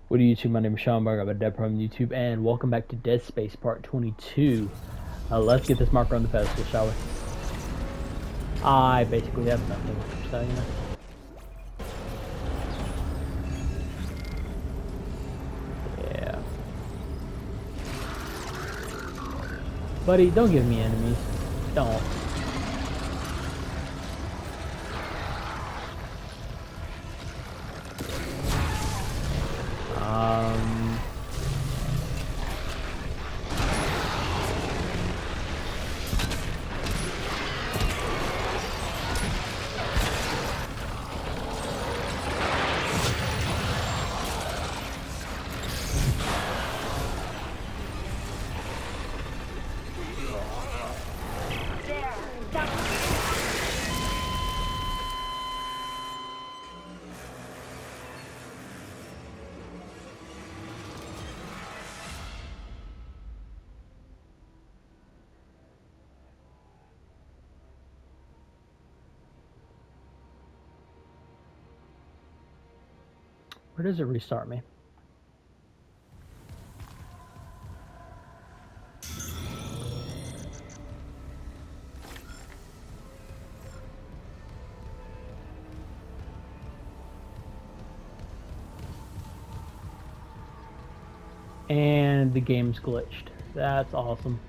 What do YouTube? My name is Sean Berg. I'm a Dead Pro on YouTube, and welcome back to Dead Space Part 22. Let's get this marker on the pedestal, shall we? I basically have nothing, so you know. Yeah. Buddy, don't give me enemies. Don't. Where does it restart me? And the game's glitched. That's awesome.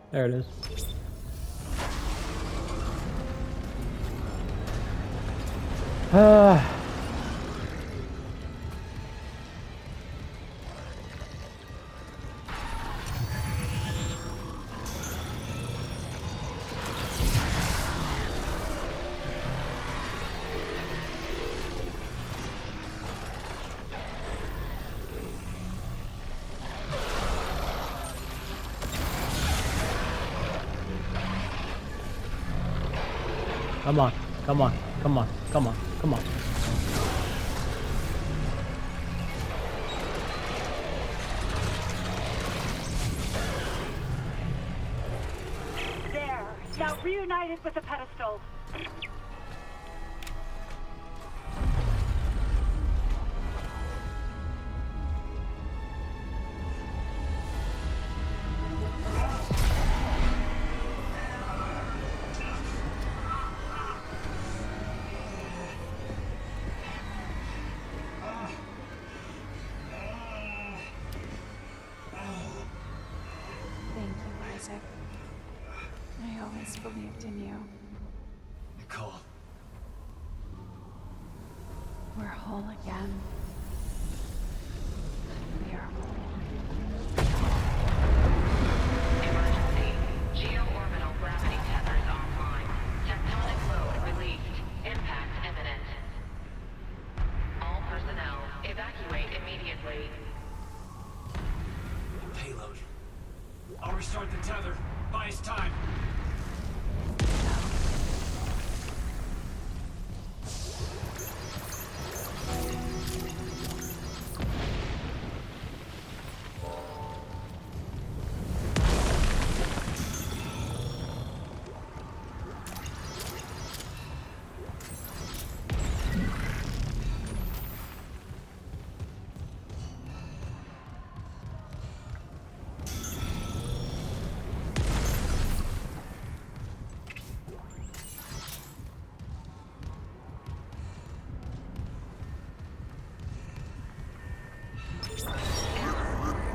There it is. Come on, come on, come on, come on, come on. There, now reunited with the pedestal. I always believed in you. Nicole. We're whole again. We are whole. Emergency. Geo-orbital gravity tethers online. Tectonic load released. Impact imminent. All personnel, evacuate immediately. Payload. I'll restart the tether. Buy us time.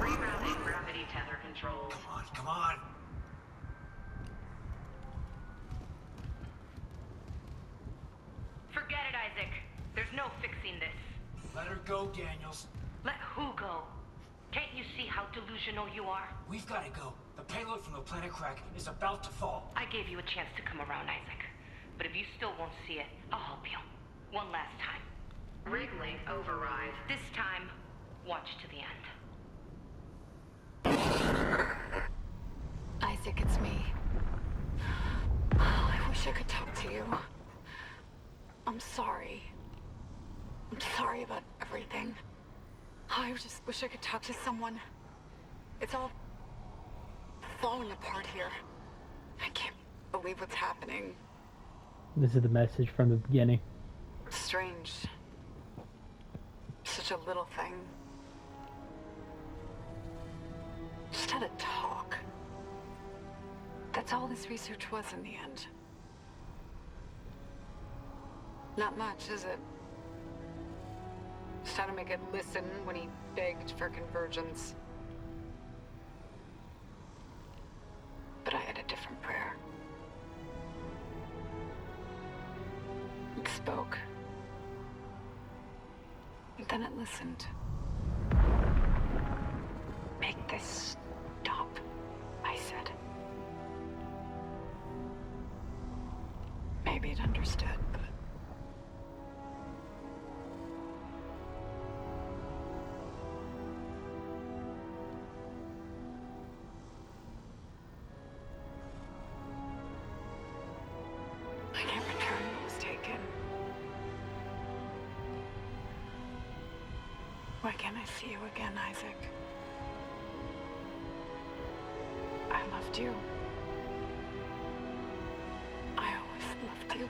Rerouting gravity tether controls. Come on, come on. Forget it, Isaac. There's no fixing this. Let her go, Daniels. Let who go? Can't you see how delusional you are? We've got to go. The payload from the planet Crack is about to fall. I gave you a chance to come around, Isaac. But if you still won't see it, I'll help you. One last time. Rig link override. This time, watch to the end. Isaac, it's me. wish I could talk to you. I'm sorry. I'm sorry about everything. I just wish I could talk to someone. It's all falling apart here. I can't believe what's happening. This is the message from the beginning. Strange. Such a little thing. Just had a talk. That's all this research was in the end. Not much, is it? Just had to make it listen when he begged for convergence. But I had a different prayer. It spoke. And then it listened. Make this stop, I said. Maybe it understood, but... I can't return what was taken. Why can't I see you again, Isaac? I loved you. I always loved you.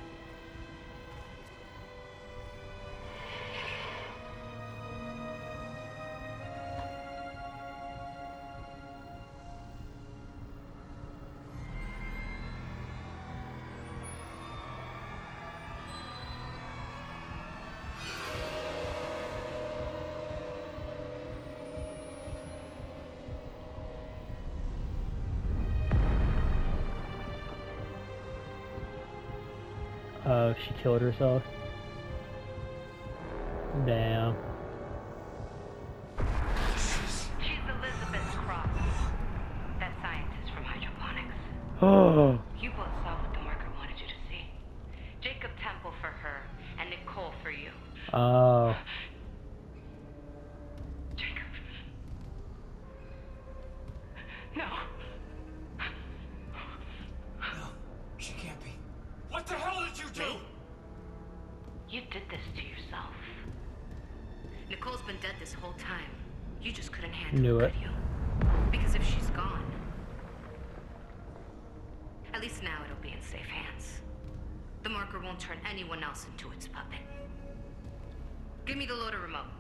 She killed herself. Damn. She's Elizabeth Cross, that scientist from hydroponics. Oh. You both saw what the marker wanted you to see. Jacob Temple for her, and Nicole for you. Oh. Jacob. No. No, she can't be. What the hell did you do? You did this to yourself. Nicole's been dead this whole time. You just couldn't handle Knew it, it. could you? Because if she's gone, at least now it'll be in safe hands. The marker won't turn anyone else into its puppet. Give me the loader remote.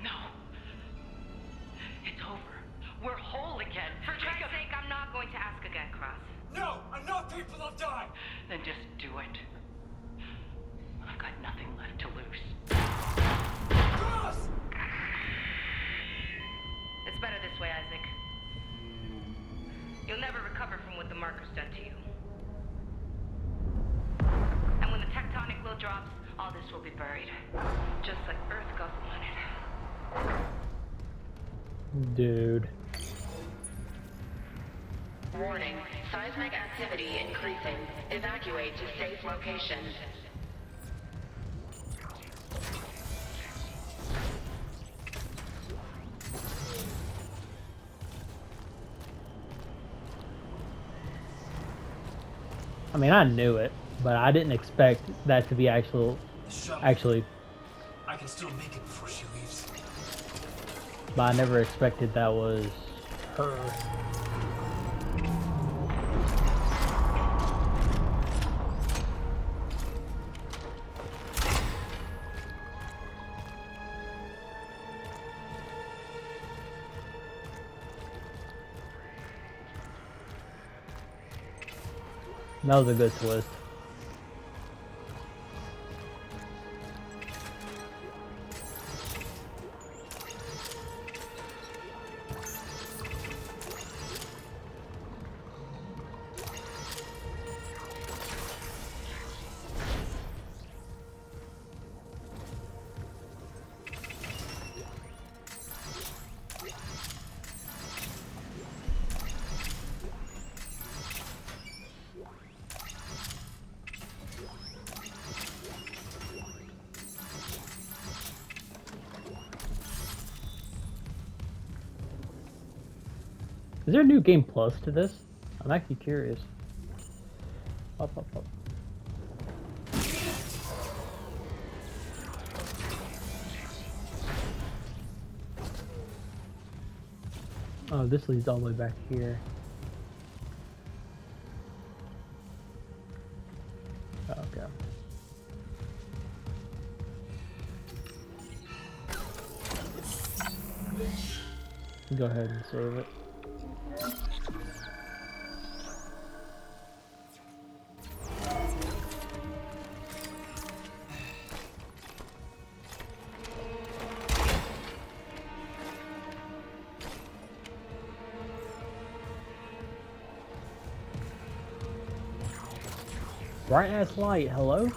No. It's over. We're whole again. For Christ's sake, I'm not going to ask again, Cross. No, enough people have died. Then just do it. I've got nothing left to lose. Cross! It's better this way, Isaac. You'll never recover from what the marker's done to you. And when the tectonic load drops, all this will be buried. Just like Earth got wanted. Dude. Warning, seismic activity increasing. Evacuate to safe location. I mean, I knew it, but I didn't expect that to be actually. I can still make it before she leaves. But I never expected that was her. That was a good twist. Is there a new game plus to this? I'm actually curious. Up. Oh, this leads all the way back here. Oh, okay. Go ahead and save it. Bright ass light, hello?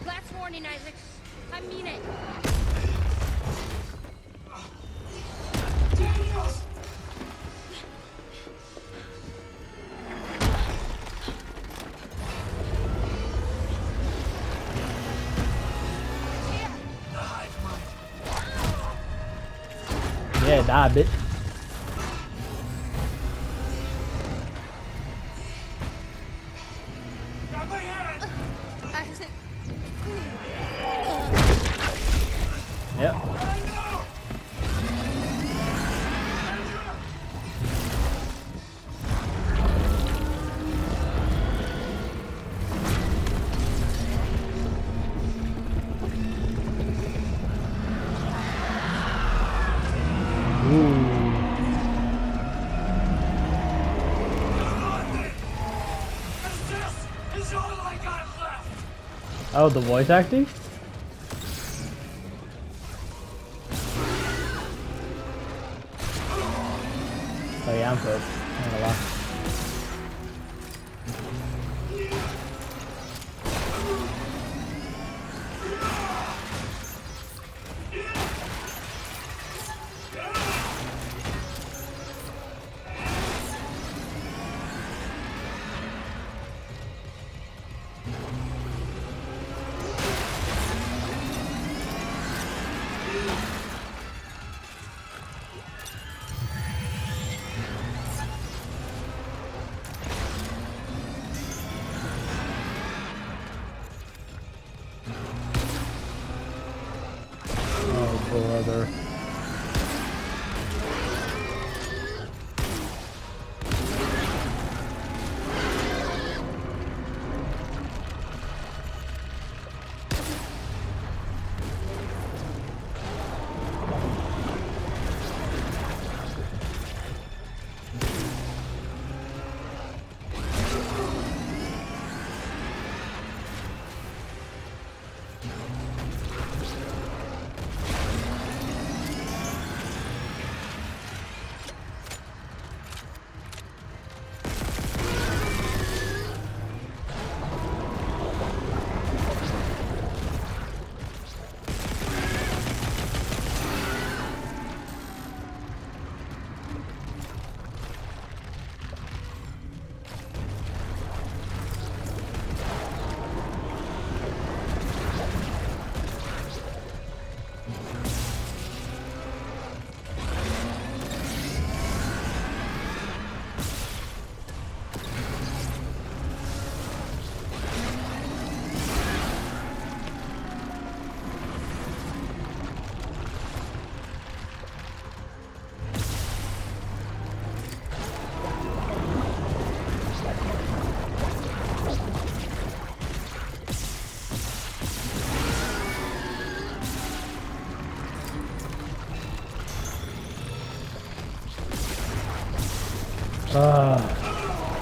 Last warning, Isaac. I mean it. Yeah, die, bitch. Got my hand! Isaac. Yep. This is all I got left! Oh, the voice acting? Oh yeah, I'm good. Not gonna lie. Oh, brother.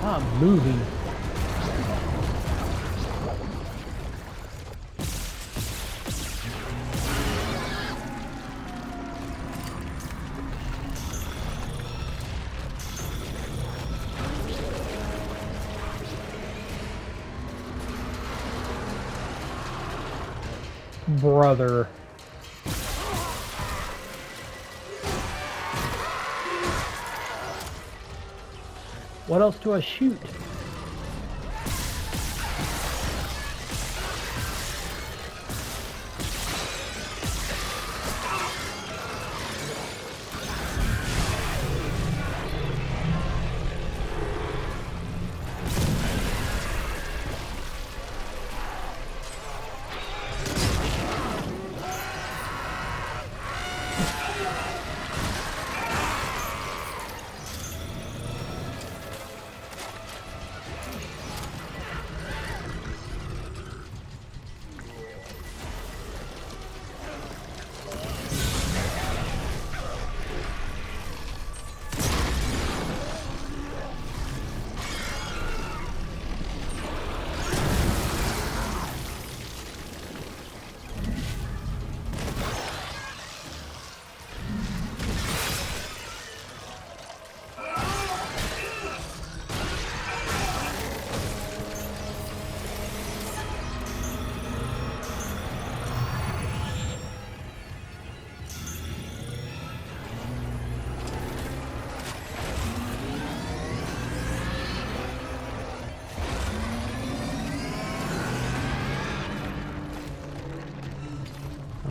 I'm moving. Brother. What else do I shoot?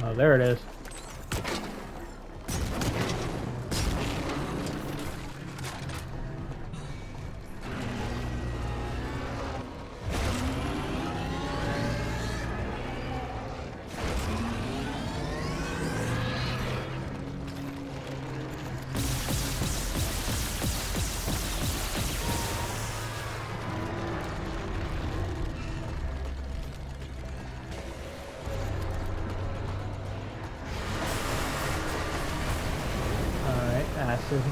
Oh, there it is. Acid.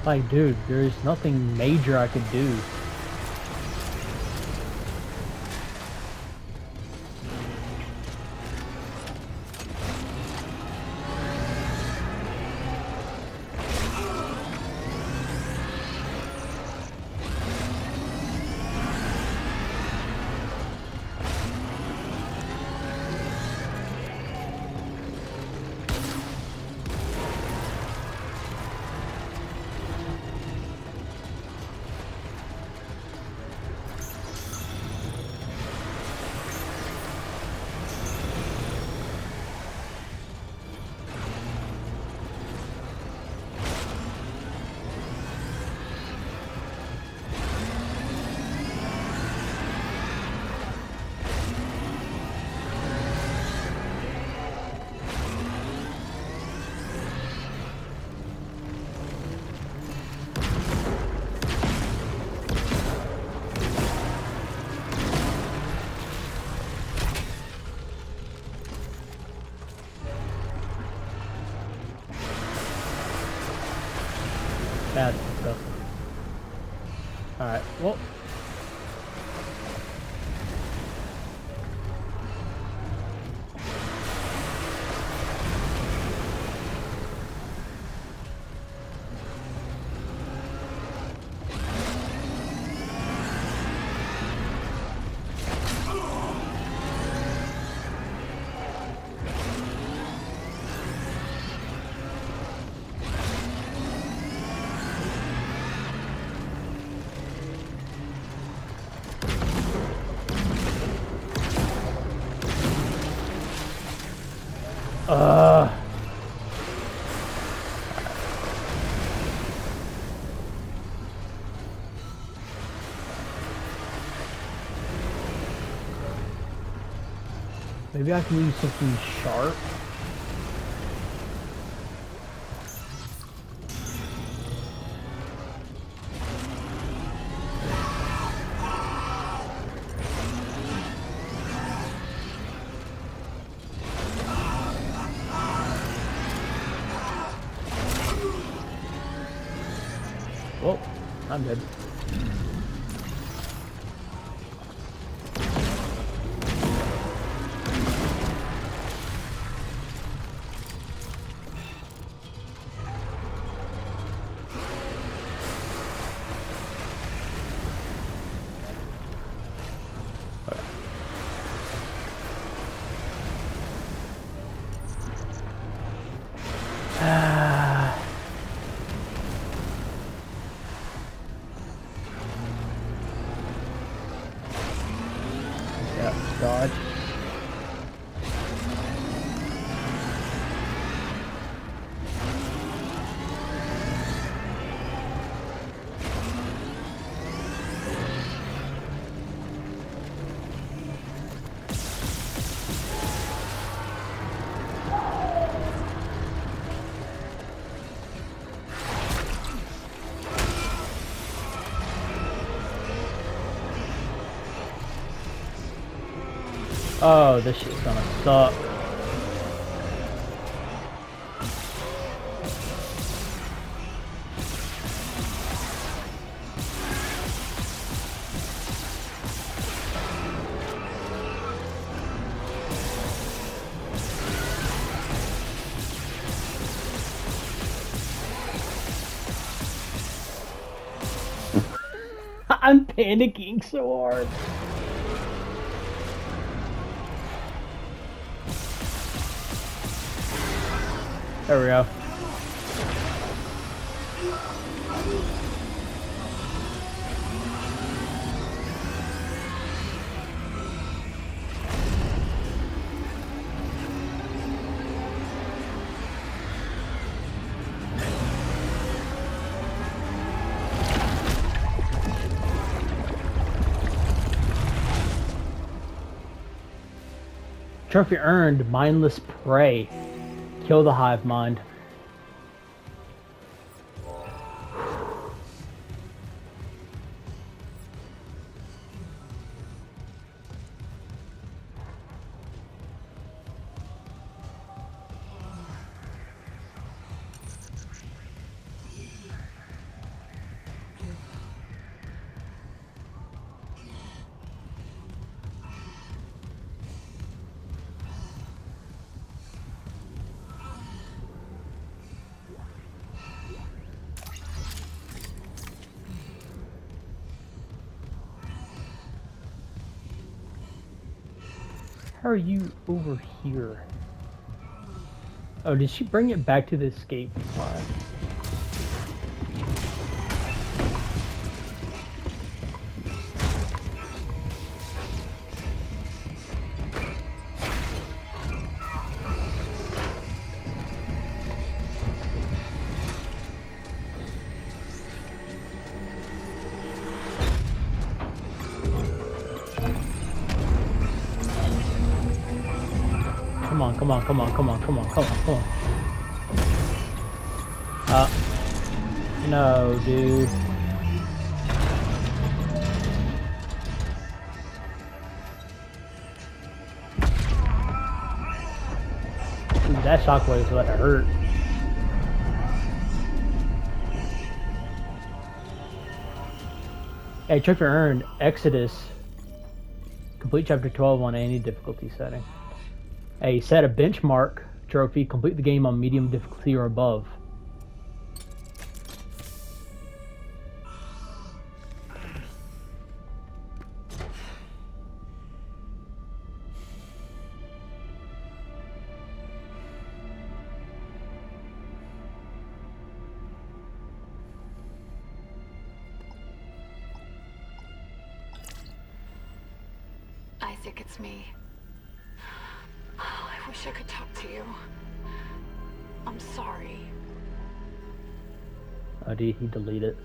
Like, dude, there's nothing major I could do. That's disgusting. Alright, well. Maybe I can use something sharp. Oh, I'm dead. dodge. Oh, this shit's gonna suck. I'm panicking so hard. There we go. Trophy earned, mindless prey. Kill the hive mind. How are you over here? Oh, did she bring it back to the escape pod? Come on, come on, come on, come on, come on, come on, come on. No, dude. Dude, that shockwave is what hurt. Hey, trophy earned, Exodus. Complete chapter 12 on any difficulty setting. Hey, set a benchmark trophy. Complete the game on medium difficulty or above. Isaac, it's me. Oh, I wish I could talk to you. I'm sorry. Oh, did he delete it?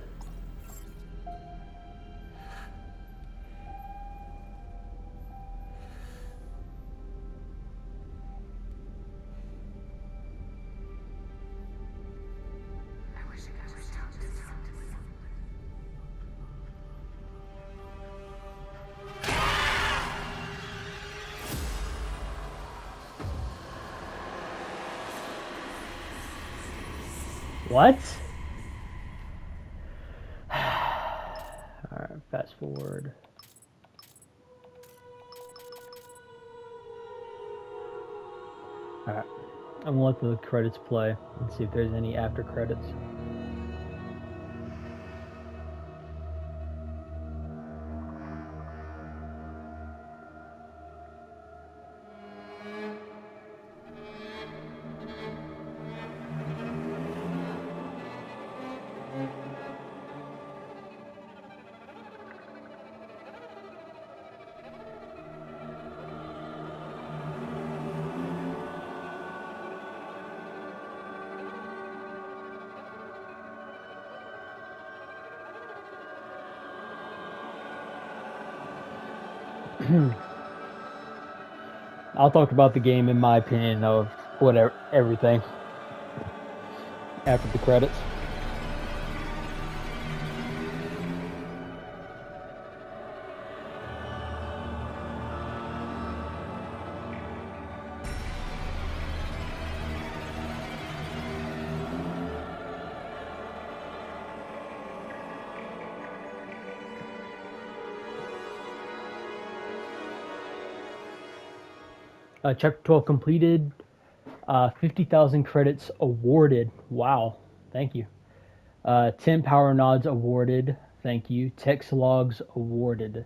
What? Alright, fast forward. Alright, I'm gonna let the credits play and see if there's any after credits. I'll talk about the game in my opinion of whatever everything after the credits. Chapter 12 completed. 50,000 credits awarded. Wow. Thank you. 10 power nods awarded. Thank you. Text logs awarded.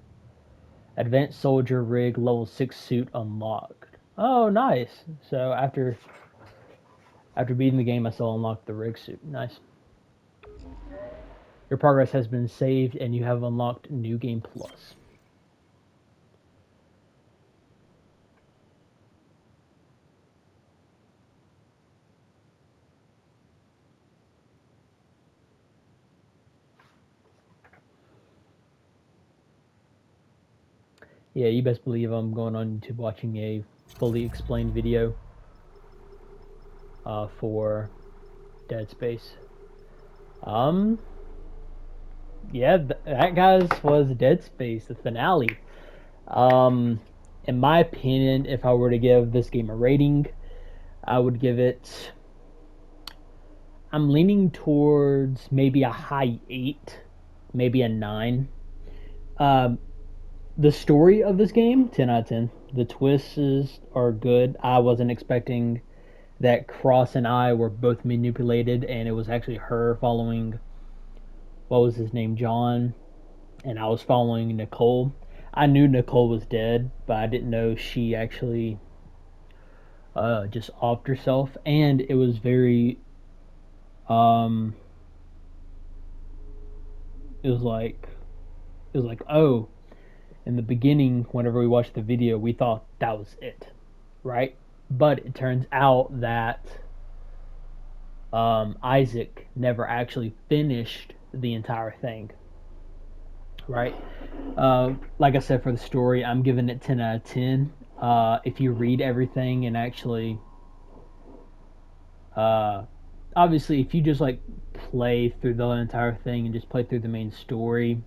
Advanced soldier rig level 6 suit unlocked. Oh, nice. So after beating the game, I still unlocked the rig suit. Nice. Your progress has been saved and you have unlocked New Game Plus. Yeah, you best believe I'm going on YouTube watching a fully explained video for Dead Space. Yeah, that guys was Dead Space, the finale. In my opinion, if I were to give this game a rating, I would give it. I'm leaning towards maybe a high 8, maybe a 9. The story of this game, 10 out of 10. The twists are good. I wasn't expecting that Cross and I were both manipulated, and it was actually her following, what was his name, John, and I was following Nicole. I knew Nicole was dead, but I didn't know she actually just offed herself, and it was very, it was like, oh, in the beginning, whenever we watched the video, we thought that was it, right? But it turns out that Isaac never actually finished the entire thing, right? Like I said, for the story, I'm giving it 10 out of 10. If you read everything and actually, obviously, if you just like play through the entire thing and just play through the main story,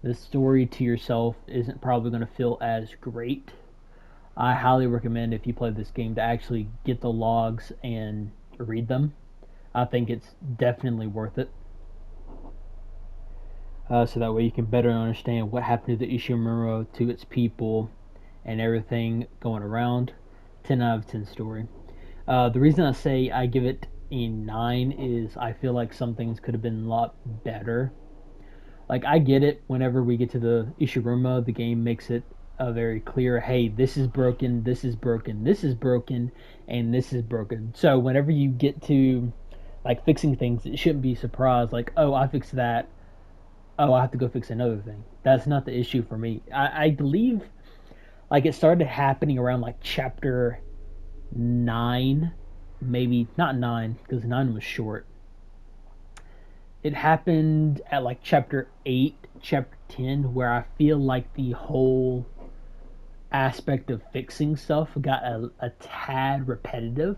the story to yourself isn't probably going to feel as great. I highly recommend if you play this game to actually get the logs and read them. I think it's definitely worth it. So that way you can better understand what happened to the Ishimura, to its people, and everything going around. 10 out of 10 story. The reason I say I give it a 9 is I feel like some things could have been a lot better. Like, I get it, whenever we get to the Ishiruma, the game makes it very clear, hey, this is broken, this is broken, this is broken, and this is broken. So whenever you get to, like, fixing things, it shouldn't be surprised, like, oh, I fixed that, oh, I have to go fix another thing. That's not the issue for me. I believe, like, it started happening around, like, chapter 9, maybe, not 9, because 9 was short. It happened at like chapter 8, chapter 10, where I feel like the whole aspect of fixing stuff got a tad repetitive.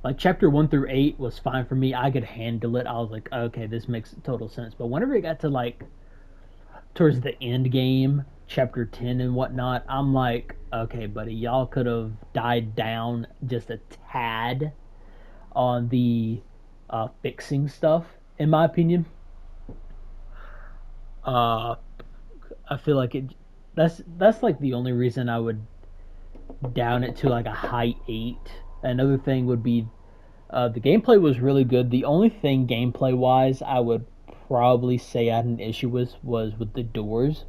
Like chapter 1 through 8 was fine for me. I could handle it. I was like, okay, this makes total sense. But whenever it got to like towards the end game, chapter 10 and whatnot, I'm like, okay, buddy, y'all could have died down just a tad on the fixing stuff, in my opinion. I feel like that's like the only reason I would down it to like a high 8. Another thing would be the gameplay was really good. The only thing gameplay wise I would probably say I had an issue was with the doors.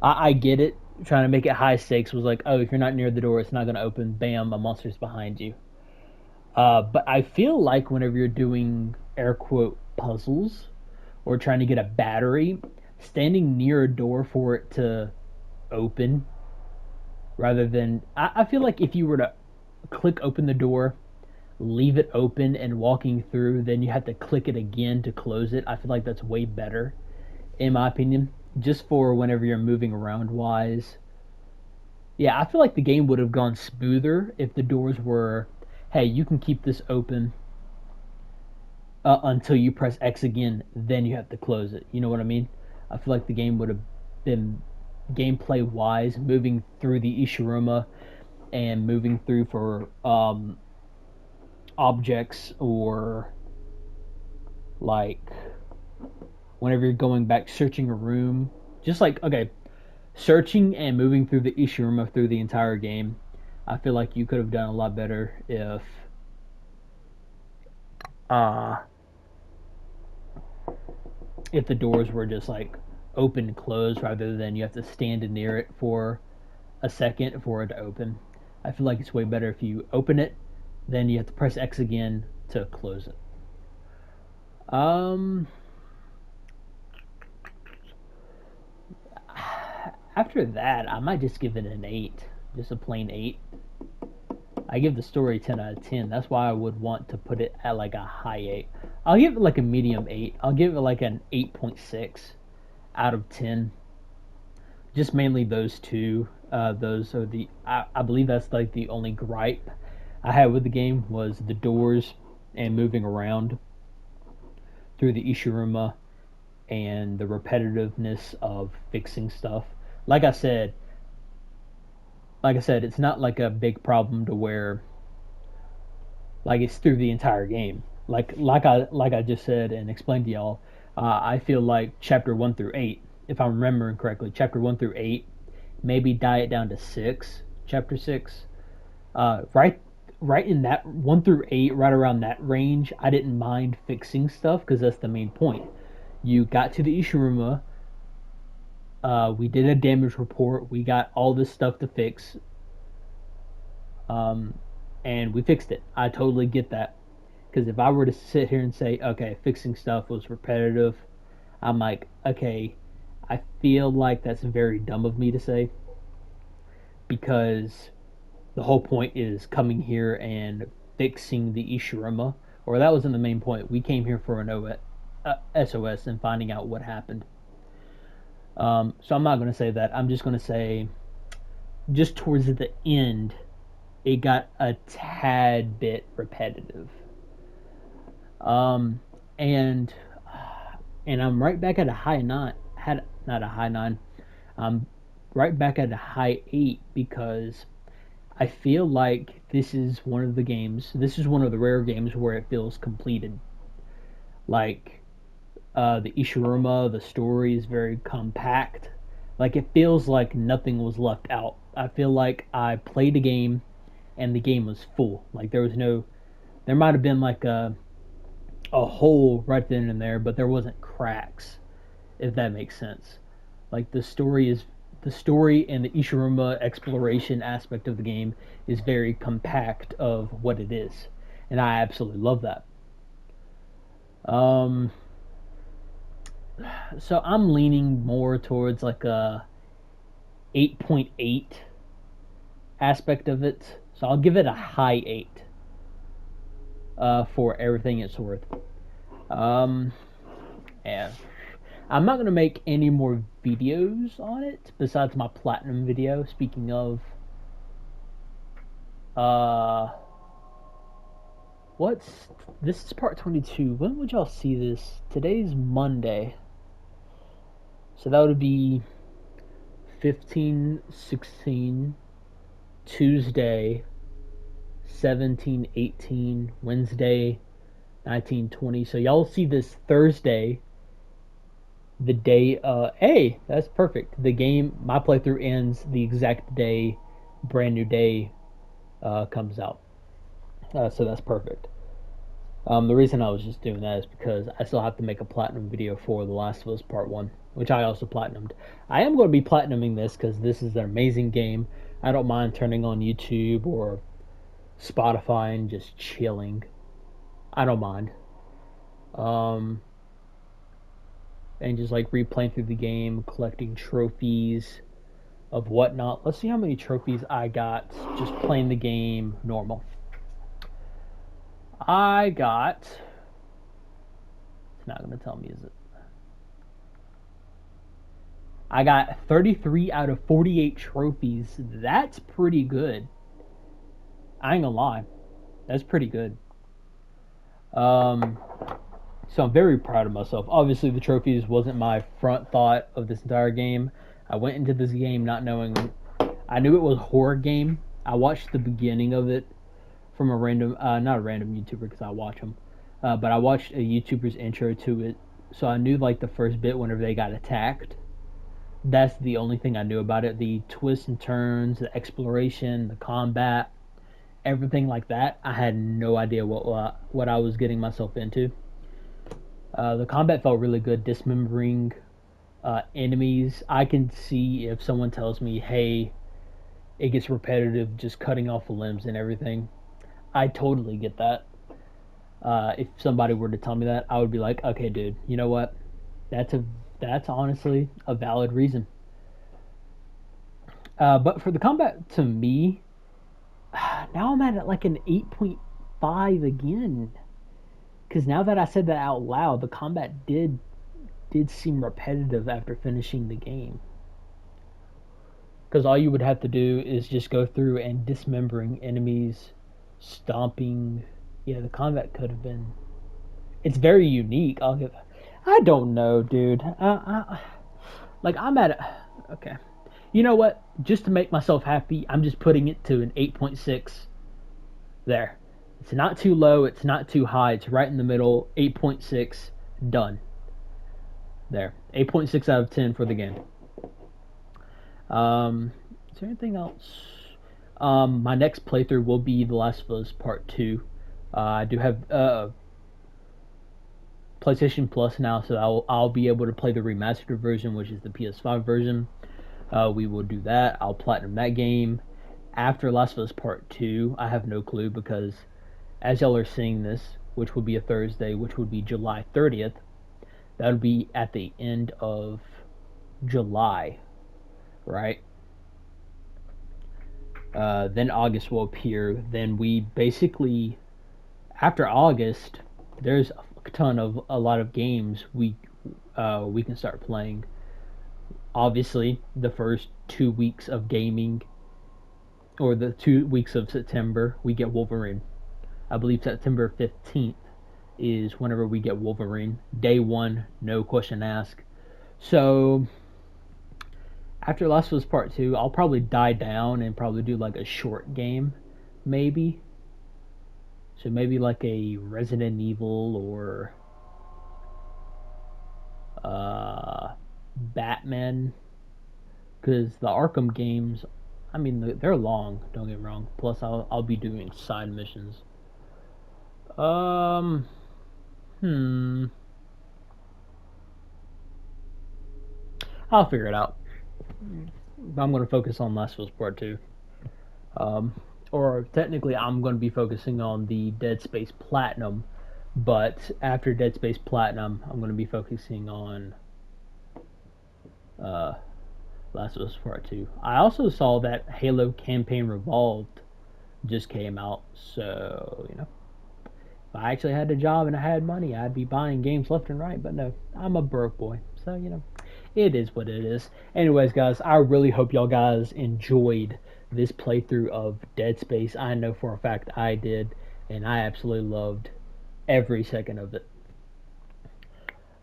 I get it. Trying to make it high stakes was like, oh, if you're not near the door, it's not going to open. Bam, a monster's behind you. But I feel like whenever you're doing air quote puzzles or trying to get a battery, standing near a door for it to open rather than I feel like if you were to click open the door, leave it open and walking through, then you have to click it again to close it. I feel like that's way better, in my opinion. just for whenever you're moving around wise. Yeah, I feel like the game would have gone smoother if the doors were, hey, you can keep this open until you press X again, then you have to close it. You know what I mean? I feel like the game would have been gameplay wise, moving through the Ishiruma and moving through for objects, or like whenever you're going back searching a room. Just like, okay, searching and moving through the Ishiruma through the entire game. I feel like you could have done a lot better uh if the doors were just like open and closed rather than you have to stand near it for a second for it to open. I feel like it's way better if you open it, then you have to press X again to close it. Um, After that, I might just give it an 8, just a plain 8. I give the story 10 out of 10. That's why I would want to put it at like a high 8. I'll give it like a medium 8. I'll give it like an 8.6 out of 10. Just mainly those two. Those are I believe that's like the only gripe I had with the game was the doors and moving around through the Ishiruma and the repetitiveness of fixing stuff. Like I said, it's not like a big problem to where like it's through the entire game. Like I just said and explained to y'all, I feel like chapter 1 through 8, if I'm remembering correctly, chapter 1 through 8, maybe die it down to 6, chapter 6, right in that 1 through 8, right around that range. I didn't mind fixing stuff because that's the main point. You got to the Ishiruma, we did a damage report, we got all this stuff to fix, um, and we fixed it. I totally get that. Because if I were to sit here and say, okay, fixing stuff was repetitive, I'm like, okay, I feel like that's very dumb of me to say. Because the whole point is coming here and fixing the Ishiruma. Or that wasn't the main point. We came here for an SOS and finding out what happened. So I'm not going to say that. I'm just going to say, just towards the end, it got a tad bit repetitive. Um, and I'm right back at a high 9. Had not a high 9. I'm right back at a high 8 because I feel like this is one of the games. This is one of the rare games where it feels completed. Like the Ishiruma, the story is very compact. Like it feels like nothing was left out. I feel like I played a game and the game was full. Like there might have been like a hole right then and there, but there wasn't cracks, if that makes sense. Like the story and the Ishiruma exploration aspect of the game is very compact of what it is, and I absolutely love that. Um, so I'm leaning more towards like a 8.8 aspect of it. So I'll give it a high 8 for everything it's worth. Um, yeah. I'm not gonna make any more videos on it besides my platinum video. Speaking of, uh, what's this is part 22. When would y'all see this? Today's Monday, so that would be 15, 16, Tuesday, 17, 18, Wednesday, 19, 20. So y'all see this Thursday, the day hey, that's perfect. The game, my playthrough ends the exact day brand new day comes out. So that's perfect. The reason I was just doing that is because I still have to make a platinum video for The Last of Us Part 1, which I also platinumed. I am going to be platinuming this because this is an amazing game. I don't mind turning on YouTube or Spotify and just chilling. I don't mind. Um, and just like replaying through the game, collecting trophies of whatnot. Let's see how many trophies I got just playing the game normal. I got. It's not going to tell me, is it? I got 33 out of 48 trophies. That's pretty good. I ain't gonna lie. That's pretty good. Um, so I'm very proud of myself. Obviously, the trophies wasn't my front thought of this entire game. I went into this game not knowing. I knew it was a horror game. I watched the beginning of it from a random, not a random YouTuber because I watch them, but I watched a YouTuber's intro to it. So I knew like the first bit whenever they got attacked. That's the only thing I knew about it. The twists and turns, the exploration, the combat, everything like that. I had no idea what I was getting myself into. The combat felt really good, dismembering enemies. I can see if someone tells me, "Hey, it gets repetitive, just cutting off limbs and everything." I totally get that. If somebody were to tell me that, I would be like, "Okay, dude, you know what? That's a that's honestly a valid reason." But for the combat, to me, now I'm at like an 8.5 again. Because now that I said that out loud, the combat did seem repetitive after finishing the game. Because all you would have to do is just go through and dismembering enemies, stomping. Yeah, the combat could have been. It's very unique. I'll give. I don't know, dude. Like I'm at. Okay. You know what? Just to make myself happy, I'm just putting it to an 8.6. There. It's not too low. It's not too high. It's right in the middle. 8.6. Done. There. 8.6 out of 10 for the game. Is there anything else? My next playthrough will be The Last of Us Part 2. I do have PlayStation Plus now, so I'll be able to play the remastered version, which is the PS5 version. We will do that. I'll platinum that game. After Last of Us Part 2, I have no clue because as y'all are seeing this, which would be a Thursday, which would be July 30th, that would be at the end of July, right? Then August will appear. Then we basically, after August, there's a lot of games we can start playing. Obviously, the first 2 weeks of gaming, or the 2 weeks of September, we get Wolverine. I believe September 15th is whenever we get Wolverine. Day one, no question asked. So after Last of Us Part 2, I'll probably die down and probably do like a short game, maybe. So maybe like a Resident Evil or Batman. Because the Arkham games, I mean, they're long, don't get me wrong. Plus, I'll be doing side missions. Um, hmm. I'll figure it out. I'm going to focus on Last of Us Part 2. Um, or technically, I'm going to be focusing on the Dead Space Platinum. But after Dead Space Platinum, I'm going to be focusing on uh, Last of Us Part 2. I also saw that Halo Campaign Revolved just came out. So, you know, if I actually had a job and I had money, I'd be buying games left and right. But no, I'm a broke boy. So, you know, it is what it is. Anyways, guys, I really hope y'all guys enjoyed this playthrough of Dead Space. I know for a fact I did, and I absolutely loved every second of it.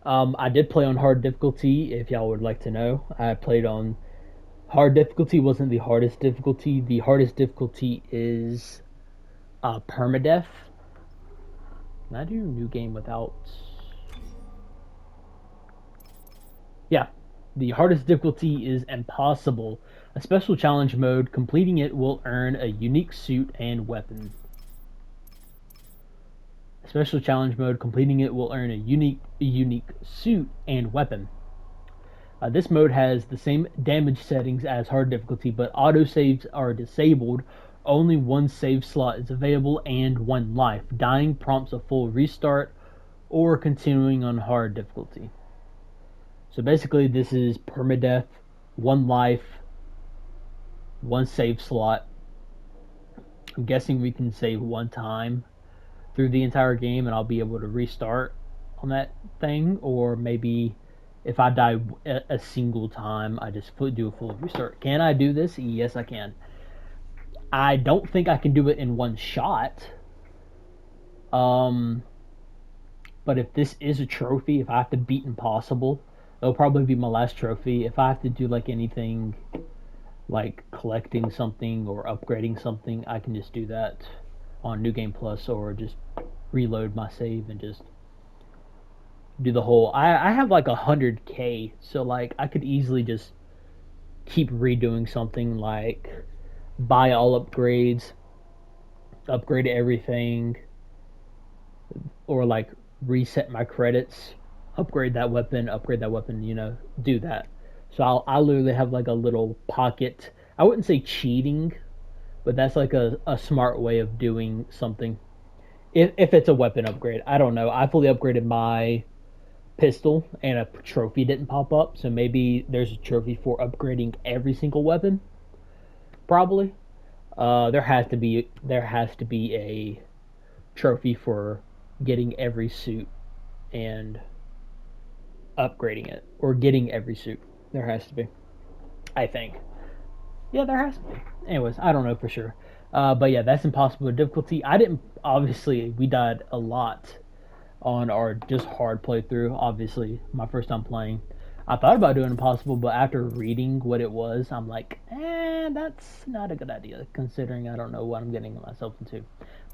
I did play on hard difficulty, if y'all would like to know. I played on hard difficulty, wasn't the hardest difficulty. The hardest difficulty is permadeath. Can I do new game without? Yeah, the hardest difficulty is impossible. A special challenge mode. Completing it will earn a unique suit and weapon. Special challenge mode. Completing it will earn a unique suit and weapon. This mode has the same damage settings as hard difficulty, but autosaves are disabled. Only one save slot is available and one life. Dying prompts a full restart or continuing on hard difficulty. So basically, this is permadeath, one life, one save slot. I'm guessing we can save one time through the entire game and I'll be able to restart on that thing, or maybe If I die a single time, I just do a full restart. Can I do this? Yes, I can. I don't think I can do it in one shot. But if this is a trophy, if I have to beat Impossible, it'll probably be my last trophy. If I have to do like anything, like collecting something or upgrading something, I can just do that on New Game Plus, or just reload my save and just do the whole. I have like 100K, so like I could easily just keep redoing something, like buy all upgrades, upgrade everything, or like reset my credits, upgrade that weapon, do that. So I literally have like a little pocket. I wouldn't say cheating, but that's like a smart way of doing something. If it's a weapon upgrade, I don't know. I fully upgraded my pistol and a trophy didn't pop up, so maybe there's a trophy for upgrading every single weapon. Probably. There has to be a trophy for getting every suit and upgrading it, or getting every suit. There has to be. I think. Yeah, there has to be. Anyways, I don't know for sure. But yeah, that's impossible difficulty. I didn't. Obviously, we died a lot on our just hard playthrough. Obviously, my first time playing. I thought about doing impossible, but after reading what it was, I'm like, that's not a good idea, considering I don't know what I'm getting myself into.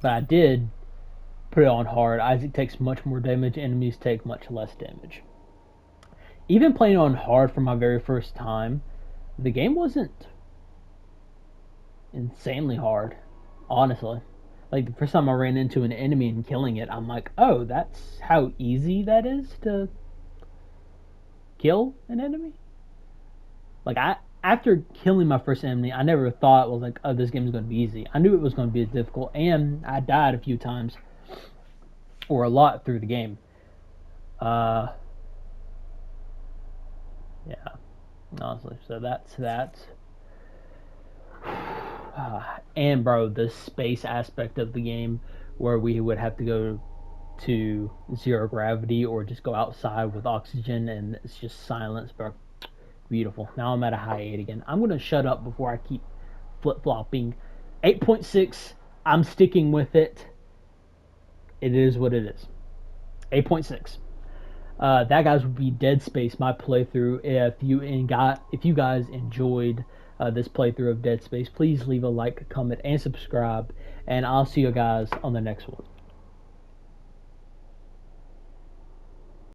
But I did put it on hard. Isaac takes much more damage, enemies take much less damage. Even playing on hard for my very first time, the game wasn't insanely hard, honestly. Like, the first time I ran into an enemy and killing it, I'm like, oh, that's how easy that is to kill an enemy? Like, after killing my first enemy, I never thought it was like, oh, this game is going to be easy. I knew it was going to be difficult, and I died a few times, or a lot through the game. Yeah, honestly. So that's that. And bro, the space aspect of the game, where we would have to go to zero gravity or just go outside with oxygen and it's just silence, bro. Beautiful. Now I'm at a high 8 again. I'm gonna shut up before I keep flip-flopping. 8.6, I'm sticking with it. It is what it is. 8.6. That, guys, would be Dead Space, my playthrough. If you guys enjoyed this playthrough of Dead Space, please leave a like, comment, and subscribe, and I'll see you guys on the next one.